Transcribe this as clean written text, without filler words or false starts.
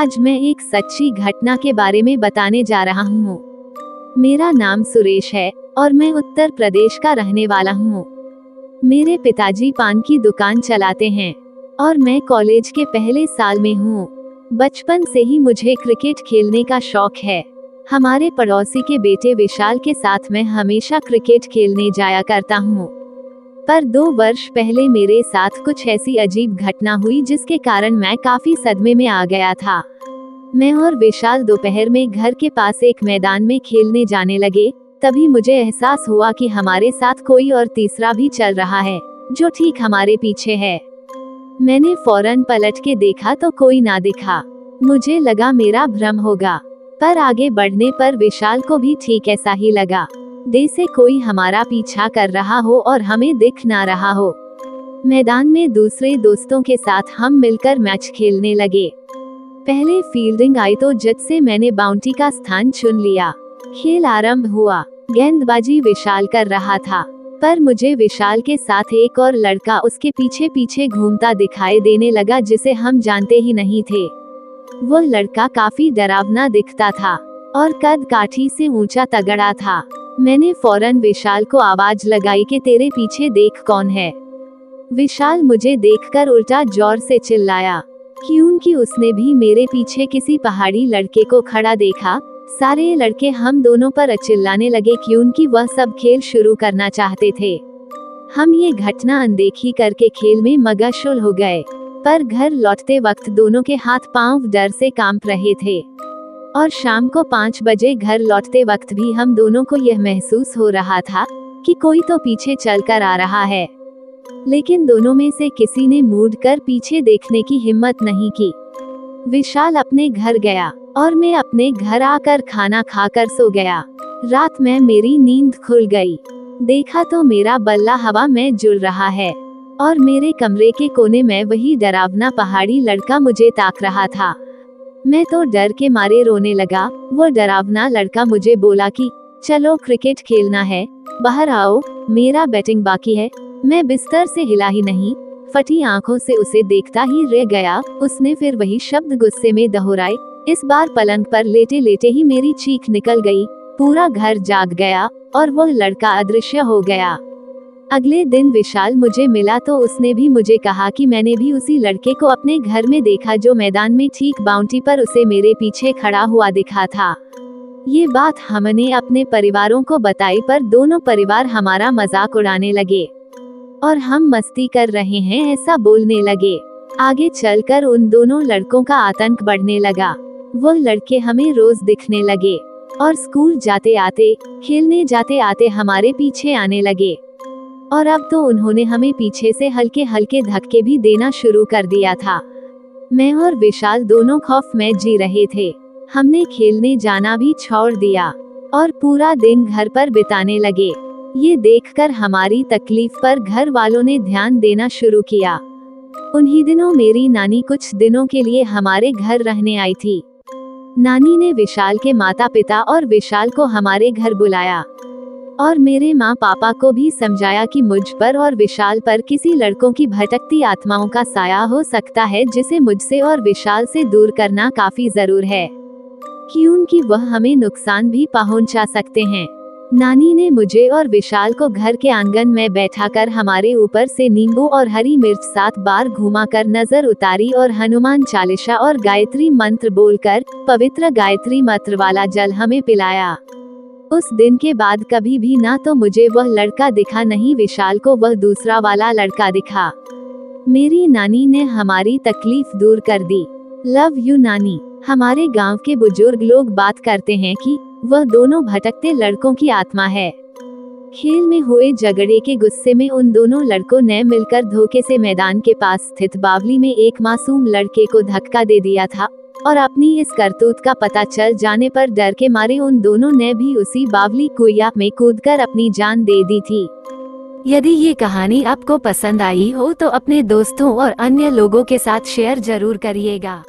आज मैं एक सच्ची घटना के बारे में बताने जा रहा हूँ। मेरा नाम सुरेश है और मैं उत्तर प्रदेश का रहने वाला हूँ। मेरे पिताजी पान की दुकान चलाते हैं और मैं कॉलेज के पहले साल में हूँ। बचपन से ही मुझे क्रिकेट खेलने का शौक है। हमारे पड़ोसी के बेटे विशाल के साथ मैं हमेशा क्रिकेट खेलने जाया करता हूँ। पर 2 वर्ष पहले मेरे साथ कुछ ऐसी अजीब घटना हुई जिसके कारण मैं काफी सदमे में आ गया था। मैं और विशाल दोपहर में घर के पास एक मैदान में खेलने जाने लगे। तभी मुझे एहसास हुआ कि हमारे साथ कोई और तीसरा भी चल रहा है, जो ठीक हमारे पीछे है। मैंने फौरन पलट के देखा तो कोई ना दिखा। मुझे लगा मेरा भ्रम होगा, पर आगे बढ़ने पर विशाल को भी ठीक ऐसा ही लगा, जैसे कोई हमारा पीछा कर रहा हो और हमें दिख ना रहा हो। मैदान में दूसरे दोस्तों के साथ हम मिलकर मैच खेलने लगे। पहले फील्डिंग आई तो जज से मैंने बाउंड्री का स्थान चुन लिया। खेल आरंभ हुआ। गेंदबाजी विशाल कर रहा था, पर मुझे विशाल के साथ एक और लड़का उसके पीछे पीछे घूमता दिखाई देने लगा, जिसे हम जानते ही नहीं थे। वो लड़का काफी डरावना दिखता था और कद काठी से ऊंचा तगड़ा था। मैंने फौरन विशाल को आवाज लगाई कि तेरे पीछे देख कौन है। विशाल मुझे देखकर उल्टा जोर से चिल्लाया, क्योंकि उसने भी मेरे पीछे किसी पहाड़ी लड़के को खड़ा देखा। सारे लड़के हम दोनों पर चिल्लाने लगे क्योंकि वह सब खेल शुरू करना चाहते थे। हम ये घटना अनदेखी करके खेल में मगशुल हो गए, पर घर लौटते वक्त दोनों के हाथ पांव डर से कांप रहे थे। और शाम को 5 बजे घर लौटते वक्त भी हम दोनों को यह महसूस हो रहा था कि कोई तो पीछे चलकर आ रहा है, लेकिन दोनों में से किसी ने मुड़कर पीछे देखने की हिम्मत नहीं की। विशाल अपने घर गया और मैं अपने घर आकर खाना खाकर सो गया। रात में मेरी नींद खुल गई। देखा तो मेरा बल्ला हवा में झूल रहा है और मेरे कमरे के कोने में वही डरावना पहाड़ी लड़का मुझे ताक रहा था। मैं तो डर के मारे रोने लगा। वो डरावना लड़का मुझे बोला कि चलो क्रिकेट खेलना है, बाहर आओ, मेरा बैटिंग बाकी है। मैं बिस्तर से हिला ही नहीं, फटी आंखों से उसे देखता ही रह गया। उसने फिर वही शब्द गुस्से में दोहराए। इस बार पलंग पर लेटे लेटे ही मेरी चीख निकल गई। पूरा घर जाग गया और वह लड़का अदृश्य हो गया। अगले दिन विशाल मुझे मिला तो उसने भी मुझे कहा कि मैंने भी उसी लड़के को अपने घर में देखा, जो मैदान में ठीक बाउंड्री पर उसे मेरे पीछे खड़ा हुआ दिखा था। ये बात हमने अपने परिवारों को बताई, पर दोनों परिवार हमारा मजाक उड़ाने लगे और हम मस्ती कर रहे हैं ऐसा बोलने लगे। आगे चलकर उन दोनों लड़कों का आतंक बढ़ने लगा। वो लड़के हमें रोज दिखने लगे और स्कूल जाते आते, खेलने जाते आते हमारे पीछे आने लगे। और अब तो उन्होंने हमें पीछे से हल्के हल्के धक्के भी देना शुरू कर दिया था। मैं और विशाल दोनों खौफ में जी रहे थे। हमने खेलने जाना भी छोड़ दिया और पूरा दिन घर पर बिताने लगे। ये देखकर हमारी तकलीफ पर घर वालों ने ध्यान देना शुरू किया। उन्हीं दिनों मेरी नानी कुछ दिनों के लिए हमारे घर रहने आई थी। नानी ने विशाल के माता पिता और विशाल को हमारे घर बुलाया और मेरे माँ पापा को भी समझाया कि मुझ पर और विशाल पर किसी लड़कों की भटकती आत्माओं का साया हो सकता है, जिसे मुझसे और विशाल से दूर करना काफी जरूर है, क्योंकि वह हमें नुकसान भी पहुंचा सकते हैं। नानी ने मुझे और विशाल को घर के आंगन में बैठाकर हमारे ऊपर से नींबू और हरी मिर्च 7 बार घुमाकर नजर उतारी और हनुमान चालीसा और गायत्री मंत्र बोलकर पवित्र गायत्री मंत्र वाला जल हमें पिलाया। उस दिन के बाद कभी भी ना तो मुझे वह लड़का दिखा, नहीं विशाल को वह दूसरा वाला लड़का दिखा। मेरी नानी ने हमारी तकलीफ दूर कर दी। लव यू नानी। हमारे गांव के बुजुर्ग लोग बात करते हैं कि वह दोनों भटकते लड़कों की आत्मा है। खेल में हुए झगड़े के गुस्से में उन दोनों लड़कों ने मिलकर धोखे से मैदान के पास स्थित बावली में एक मासूम लड़के को धक्का दे दिया था और अपनी इस करतूत का पता चल जाने पर डर के मारे उन दोनों ने भी उसी बावली कुइया में कूदकर अपनी जान दे दी थी। यदि ये कहानी आपको पसंद आई हो तो अपने दोस्तों और अन्य लोगों के साथ शेयर जरूर करिएगा।